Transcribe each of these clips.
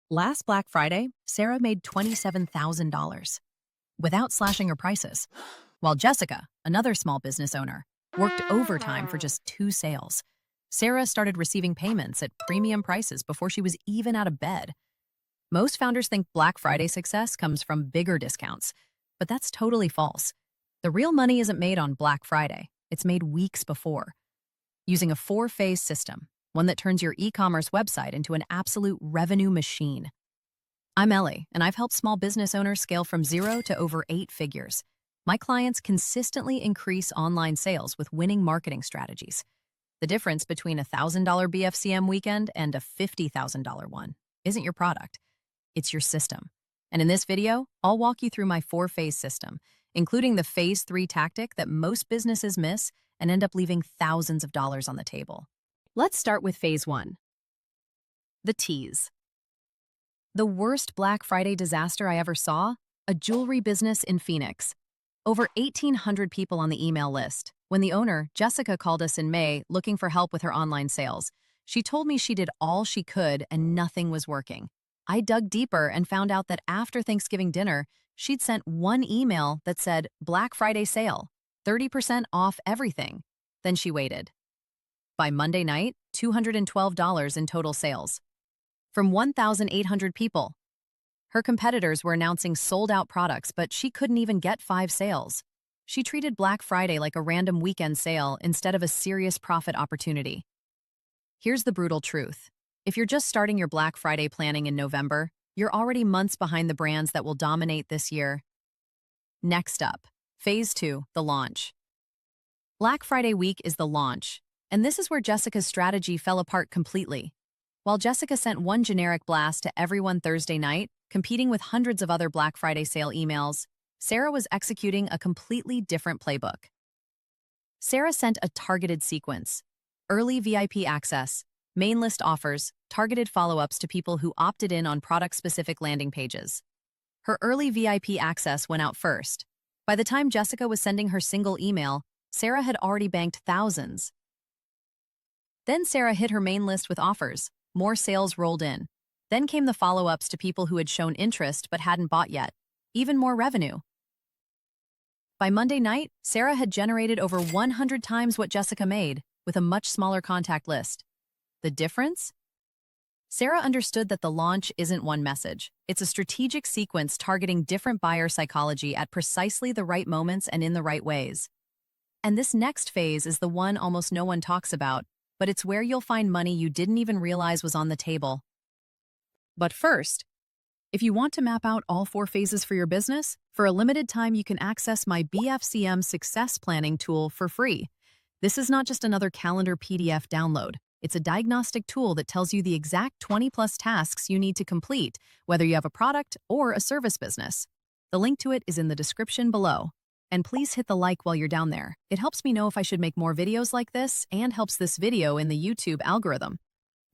Last Black Friday, Sarah made $27,000 without slashing her prices, while Jessica, another small business owner, worked overtime for just 2 sales. Sarah started receiving payments at premium prices before she was even out of bed. Most founders think Black Friday success comes from bigger discounts, but that's totally false. The real money isn't made on Black Friday, it's made weeks before. Using a 4-phase system, one that turns your e-commerce website into an absolute revenue machine. I'm Ellie, and I've helped small business owners scale from 0 to over 8 figures. My clients consistently increase online sales with winning marketing strategies. The difference between a $1,000 BFCM weekend and a $50,000 one isn't your product, it's your system. And in this video, I'll walk you through my 4-phase system, including the Phase 3 tactic that most businesses miss and end up leaving thousands of dollars on the table. Let's start with Phase 1. The Tease. The worst Black Friday disaster I ever saw? A jewelry business in Phoenix. Over 1,800 people on the email list. When the owner, Jessica, called us in May looking for help with her online sales, she told me she did all she could and nothing was working. I dug deeper and found out that after Thanksgiving dinner, she'd sent one email that said, "Black Friday sale, 30% off everything." Then she waited. By Monday night, $212 in total sales. From 1,800 people. Her competitors were announcing sold-out products, but she couldn't even get 5 sales. She treated Black Friday like a random weekend sale instead of a serious profit opportunity. Here's the brutal truth. If you're just starting your Black Friday planning in November, you're already months behind the brands that will dominate this year. Next up, Phase 2, the launch. Black Friday week is the launch, and this is where Jessica's strategy fell apart completely. While Jessica sent one generic blast to everyone Thursday night, competing with hundreds of other Black Friday sale emails, Sarah was executing a completely different playbook. Sarah sent a targeted sequence: early VIP access, main list offers, targeted follow-ups to people who opted in on product-specific landing pages. Her early VIP access went out first. By the time Jessica was sending her single email, Sarah had already banked thousands. Then Sarah hit her main list with offers. More sales rolled in. Then came the follow-ups to people who had shown interest but hadn't bought yet. Even more revenue. By Monday night, Sarah had generated over 100 times what Jessica made, with a much smaller contact list. The difference? Sarah understood that the launch isn't one message. It's a strategic sequence targeting different buyer psychology at precisely the right moments and in the right ways. And this next phase is the one almost no one talks about, but it's where you'll find money you didn't even realize was on the table. But first, if you want to map out all 4 phases for your business, for a limited time you can access my BFCM Success Planning tool for free. This is not just another calendar PDF download. It's a diagnostic tool that tells you the exact 20+ tasks you need to complete, whether you have a product or a service business. The link to it is in the description below. And please hit the like while you're down there. It helps me know if I should make more videos like this and helps this video in the YouTube algorithm.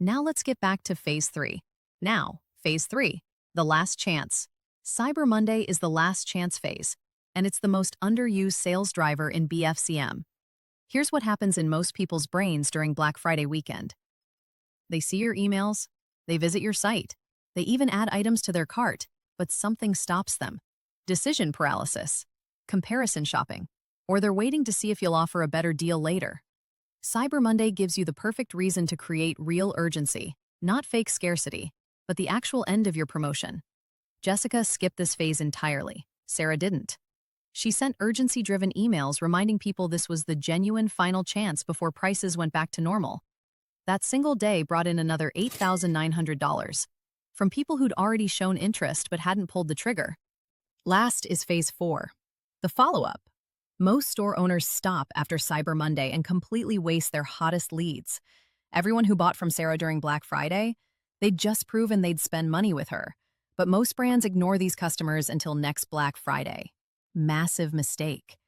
Now let's get back to Phase 3. Now, Phase 3, the last chance. Cyber Monday is the last chance phase, and it's the most underused sales driver in BFCM. Here's what happens in most people's brains during Black Friday weekend. They see your emails, they visit your site, they even add items to their cart, but something stops them. Decision paralysis, comparison shopping, or they're waiting to see if you'll offer a better deal later. Cyber Monday gives you the perfect reason to create real urgency, not fake scarcity, but the actual end of your promotion. Jessica skipped this phase entirely. Sarah didn't. She sent urgency-driven emails reminding people this was the genuine final chance before prices went back to normal. That single day brought in another $8,900 from people who'd already shown interest but hadn't pulled the trigger. Last is Phase 4, the follow-up. Most store owners stop after Cyber Monday and completely waste their hottest leads. Everyone who bought from Sarah during Black Friday, they'd just proven they'd spend money with her. But most brands ignore these customers until next Black Friday. Massive mistake.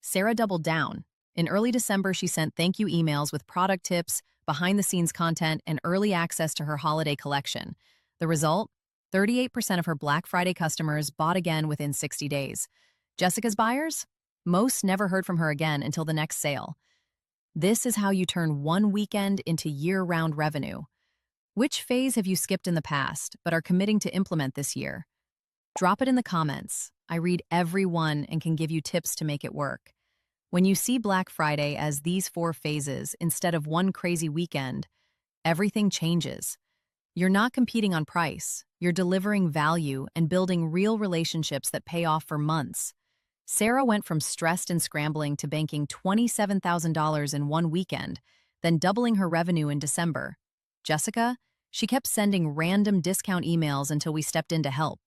Sarah doubled down. In early December, she sent thank you emails with product tips, behind-the-scenes content, and early access to her holiday collection. The result? 38% of her Black Friday customers bought again within 60 days. Jessica's buyers? Most never heard from her again until the next sale. This is how you turn one weekend into year-round revenue. Which phase have you skipped in the past but are committing to implement this year? Drop it in the comments. I read every one and can give you tips to make it work. When you see Black Friday as these 4 phases instead of one crazy weekend, everything changes. You're not competing on price, you're delivering value and building real relationships that pay off for months. Sarah went from stressed and scrambling to banking $27,000 in one weekend, then doubling her revenue in December. Jessica? She kept sending random discount emails until we stepped in to help.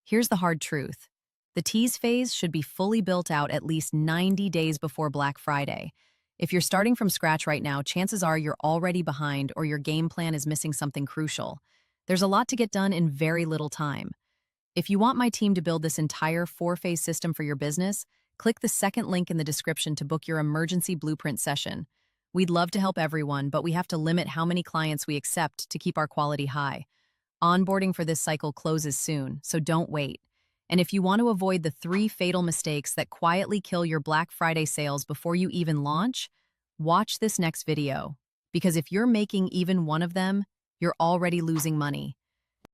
Here's the hard truth. The tease phase should be fully built out at least 90 days before Black Friday. If you're starting from scratch right now, chances are you're already behind or your game plan is missing something crucial. There's a lot to get done in very little time. If you want my team to build this entire 4-phase system for your business, click the second link in the description to book your emergency blueprint session. We'd love to help everyone, but we have to limit how many clients we accept to keep our quality high. Onboarding for this cycle closes soon, so don't wait. And if you want to avoid the 3 fatal mistakes that quietly kill your Black Friday sales before you even launch, watch this next video. Because if you're making even one of them, you're already losing money.